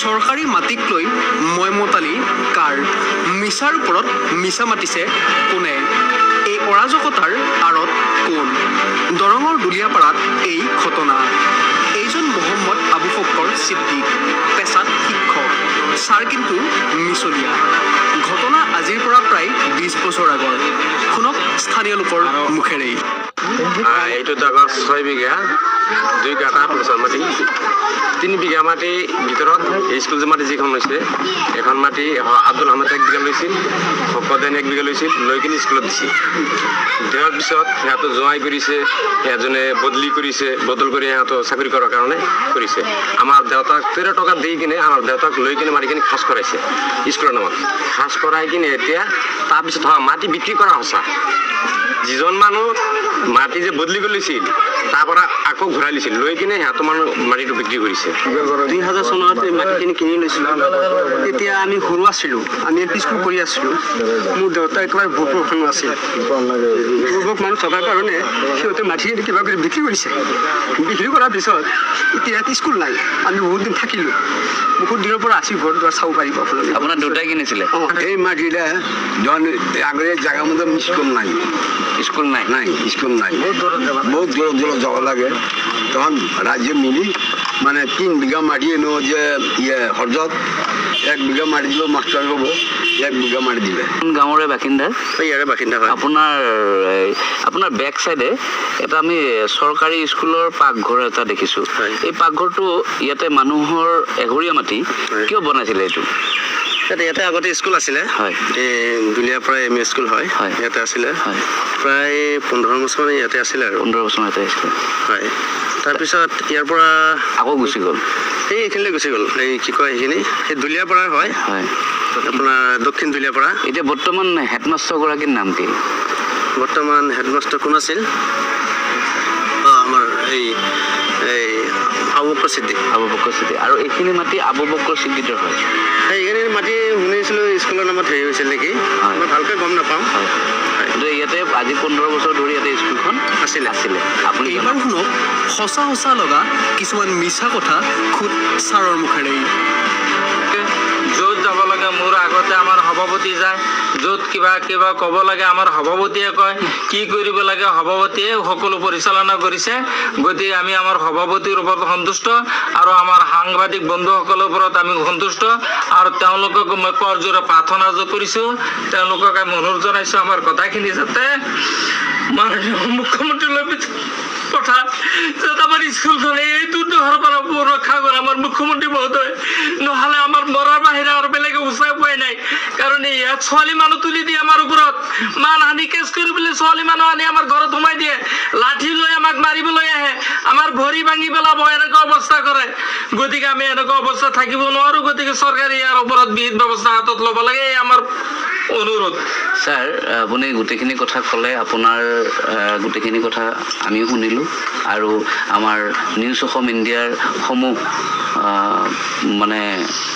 চৰকাৰী মাটিক লৈ ময়মতালি কাৰ মিছাৰ ওপৰত মিছা মাতিছে কোনে এই অৰাজকতাৰ আঁৰত কোন দৰঙৰ দুলীয়াপাৰাত এই ঘটনা এইজন মহম্মদ আবু বক্কৰ ছিদ্দিক পেছাত শিক্ষক ছাৰ কিন্তু মিছলীয়া ঘটনা আজিৰ পৰা প্ৰায় 20 বছৰ আগৰ শুনক স্থানীয় লোকৰ মুখেৰেই এইটো জাগৰ 6 বিঘা 2 কাঠা প্লছৰ মাটি 3 বিঘা মাটি ভিতৰত স্কুল যে মাটি যিখন লৈছে এখন মাটি আব্দুল আহমেদ 1 বিঘা লৈছিল ভকতেন 1 বিঘা লৈছিল লৈ কিনে স্কুলত দিছিল দিয়াৰ পিছত সিহঁতে জোৱাই কৰিছে এজনে বদলি কৰিছে বদল কৰি সিহঁতে চাকৰি কৰাৰ কাৰণে কৰিছে আমাৰ দেউতাক 13 টকা দি কিনে আমাৰ দেউতাক লৈ কিনে মাৰি কিনে খাস কৰাইছে স্কুলৰ নামত খাস কৰাই কিনে এতিয়া তাৰপিছত মাটি বিক্ৰী কৰা হৈছে যিজন মানুহ মাটি যে বদলি কৰি লৈছিল তাৰ পৰা আকৌ ঘূৰাই লৈছিল লৈ কিনে সিহঁত মানুহ মাটিটো বিক্ৰী কৰিছে 2000 চনত এই মাটিখিনি কিনি লৈছিলোঁ তেতিয়া আমি সৰু আছিলোঁ আমি এল পি স্কুল কৰি আছিলোঁ মোৰ দেউতা একেবাৰে বুৰ্বক মানুহ আছিল বুৰ্বক মানুহ থকাৰ কাৰণে সিহঁতে মাটিখিনি কিবা কৰি বিক্ৰী কৰিছে বিক্ৰী কৰাৰ পিছত এতিয়া স্কুল নাই আমি বহুত দিন থাকিলোঁ বহুত দিনৰ পৰা আছি ঘৰ দুৱাৰ চাব পাৰিব আপোনাৰ দেউতাই কিনিছিলে এই মাটিটা যখন আগের জায়গার মধ্যে স্কুল নাই স্কুল নাই স্কুল নাই বহুত দূর যাব লাগে তখন রাজ্যে মিলি মানে 3 বিঘা মাটি এনো যে হরজত 1 বিঘা মাটি দিল মাস্টার হব 1 বিঘা মাটি দিলে কোন গাঁৱৰে বাসিন্দা ইয়াৰে বাসিন্দা হয় আপোনাৰ বেক চাইডে এটা আমি চৰকাৰী স্কুলৰ পাকঘৰ এটা দেখিছোঁ এই পাকঘৰটো ইয়াতে মানুহৰ এঘৰীয়া মাটি কিয় বনাইছিলে এইটো ইয়াতে আগতে স্কুল আছিলে এই দুলীয়াপাৰা এম ই স্কুল হয় ইয়াতে আছিলে প্ৰায় 15 বছৰ ইয়াতে আছিলে আৰু 15 বছৰ ইয়াতে আছিলে হয় তাৰপিছত ইয়াৰ পৰা আকৌ গুচি গ'ল এইখিনিলৈ গুচি গ'ল এই কি কয় এইখিনি সেই দুলীয়াপাৰা হয় আপোনাৰ দক্ষিণ দুলীয়াপাৰা এতিয়া বৰ্তমান হেডমাষ্টাৰগৰাকীৰ নাম কি বৰ্তমান হেডমাষ্টাৰ কোন আছিল আমাৰ এই আবু বক্কৰ ছিদ্দিক আৰু এইখিনি মাটি আবু বক্কৰ ছিদ্দিকৰ হয় এইখিনি মাটি শুনিছিলোঁ স্কুলৰ নামত হেৰি হৈছিল নেকি মই ভালকৈ গম নাপাওঁ কিন্তু ইয়াতে আজি 15 বছৰ ধৰি ইয়াতে স্কুলখন আছিলে আপুনি এইবাৰ শুনক সঁচা লগা কিছুমান মিছা কথা খুদ ছাৰৰ মুখেৰেই য'ত যাব লাগে মোৰ আগতে আমাৰ সভাপতি যায় য'ত কিবা ক'ব লাগে আমাৰ সভাপতিয়ে কয় কি কৰিব লাগে সভাপতিয়ে সকলো পৰিচালনা কৰিছে গতিকে আমি আমাৰ সভাপতিৰ ওপৰত সন্তুষ্ট আৰু আমাৰ সাংবাদিক বন্ধুসকলৰ ওপৰত আমি সন্তুষ্ট আৰু তেওঁলোকক মই কৰজোৰে প্ৰাৰ্থনা কৰিছোঁ তেওঁলোকক আমি অনুৰোধ জনাইছোঁ আমাৰ কথাখিনি যাতে মাননীয় মুখ্যমন্ত্ৰীলৈ পঠা যাতে আমাৰ স্কুলখনে এই দুৰ্দশাৰ পৰা ৰক্ষা কৰে আমাৰ মুখ্যমন্ত্ৰী মহোদয় নহ'লে আমাৰ মৰাৰ বাহিৰে আৰু বেলেগে উচাই পোৱাই নাই কাৰণ ইয়াত ছোৱালী মানুহ তুলি দিয়ে আমাৰ ওপৰত মানহানি কেছ কৰিবলৈ ছোৱালী মানুহ আনি আমাৰ ঘৰত সোমাই দিয়ে লাঠি লৈ আমাক মাৰিবলৈ আহে আমাৰ ভৰি ভাঙি পেলাব এনেকুৱা অৱস্থা কৰে গতিকে আমি এনেকুৱা অৱস্থা থাকিব নোৱাৰোঁ গতিকে চৰকাৰে ইয়াৰ ওপৰত বিহিত ব্যৱস্থা হাতত ল'ব লাগে এই আমাৰ অনুৰোধ ছাৰ আপুনি গোটেইখিনি কথা ক'লে আপোনাৰ গোটেইখিনি কথা আমিও শুনিলোঁ আৰু আমাৰ নিউজ অসম ইণ্ডিয়াৰ সমূহ মানে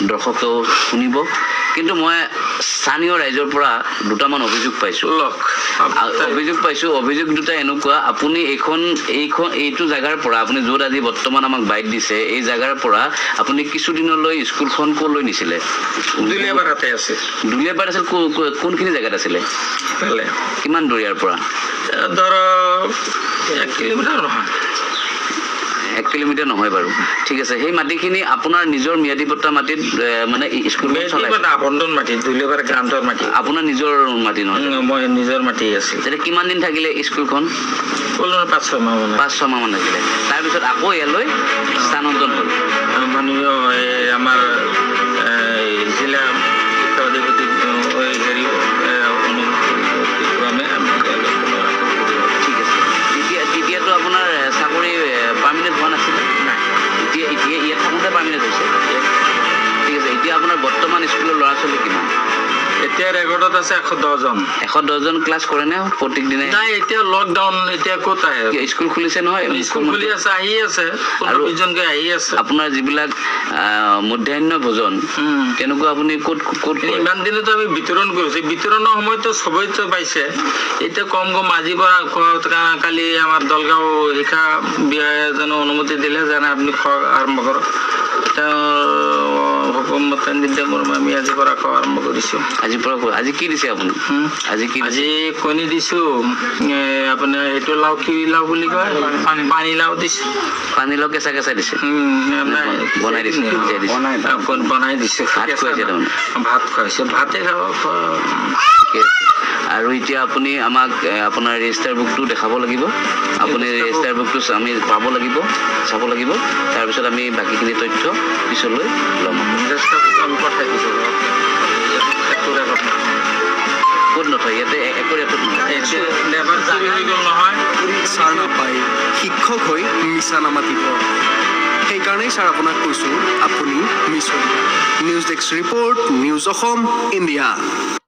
দৰ্শকেও শুনিব কিন্তু মই স্থানীয় ৰাইজৰ পৰা দুটামান অভিযোগ পাইছোঁ অভিযোগ দুটা এনেকুৱা আপুনি এইটো জাগাৰ পৰা আপুনি য'ত আজি বৰ্তমান আমাক বাইট দিছে এই জাগাৰ পৰা আপুনি কিছুদিনলৈ স্কুলখন ক'লৈ নিছিলে দুলীয়াপাৰাতে আছে দুলীয়াপাৰা আছিল কোনখিনি জেগাত আছিলে কিমান দূৰ ইয়াৰ পৰা ধৰক 1 কিলোমিটাৰ নহয় 1 কিলোমিটাৰ নহয় বাৰু ঠিক আছে সেই মাটিখিনি আপোনাৰ নিজৰ ম্যাদী পট্টা মাটিত মানে স্কুলখন চলাই আবন্ধন মাটি দুলীয়াপাৰা গ্ৰান্টৰ মাটি আপোনাৰ নিজৰ মাটি নহয় মই নিজৰ মাটি আছিল তেতিয়া কিমান দিন থাকিলে স্কুলখন 5-6 মাহ মান থাকিলে তাৰপিছত আকৌ ইয়ালৈ স্থানান্তৰণ হ'ল মাননীয় আমাৰ জিলা শিক্ষা অধিপতি হেৰি ঠিক আছে তেতিয়াতো আপোনাৰ চাকৰি পাৰ্মানেণ্ট হোৱা নাছিলে এতিয়া ইয়াত থাকোঁতে পাৰ্মানেণ্ট হৈছে ঠিক আছে এতিয়া আপোনাৰ বৰ্তমান স্কুলৰ ল'ৰা ছোৱালী কিমান এতিয়া ৰেকৰ্ডত আছে 110 জন ক্লাছ কৰে নে প্ৰত্যেক দিনে নাই এতিয়া লকডাউন এতিয়া ক'ত আহে স্কুল খুলিছে নহয় স্কুল খুলি আছে আহি আছে আৰু বিজনকে আহি আছে আপোনাৰ যিবিলাক মধ্যাহ্ন ভোজন তেনেকুৱা আপুনি ক'ত ইমান দিনতো আমি বিতৰণ কৰিছোঁ বিতৰণৰ সময়তো সবেইতো পাইছে এতিয়া কম আজিৰ পৰা কালি আমাৰ দলগাঁও শিক্ষা বিভাগে অনুমতি দিলে যেনে আপুনি খোৱা আৰম্ভ কৰক তেওঁ মতে নিৰ্দেশ আমি আজিৰ পৰা খোৱা আৰম্ভ কৰিছোঁ। আজিৰ পৰা আজি কি দিছে আপুনি? আজি কি আজি কণী দিছোঁ, আপোনাৰ এইটো লাও কি লাও বুলি কয়, পানী লাও দিছোঁ। পানীলাও কেঁচা কেঁচা দিছে? বনাই দিছে? বনাই দিছোঁ। ভাত খুৱাইছে তাৰমানে? ভাত খুৱাইছে, ভাতে খাব। ঠিকে আছে। আৰু এতিয়া আপুনি আমাক আপোনাৰ ৰেজিষ্টাৰ বুকটো দেখাব লাগিব। আপুনি ৰেজিষ্টাৰ বুকটো আমি পাব লাগিব, চাব লাগিব। তাৰপিছত আমি বাকীখিনি তথ্য পিছলৈ ল'ম। আমি পঠাই দিছোঁ। ক'ত নথয়? ইয়াতে একো ৰেকৰ্ড নহয়। ছাৰ নাপায়, শিক্ষক হৈ মিছা নামাতিব। সেইকাৰণেই ছাৰ আপোনাক কৈছোঁ, আপুনি মিছলীয়া। News desk report, news Assam, India.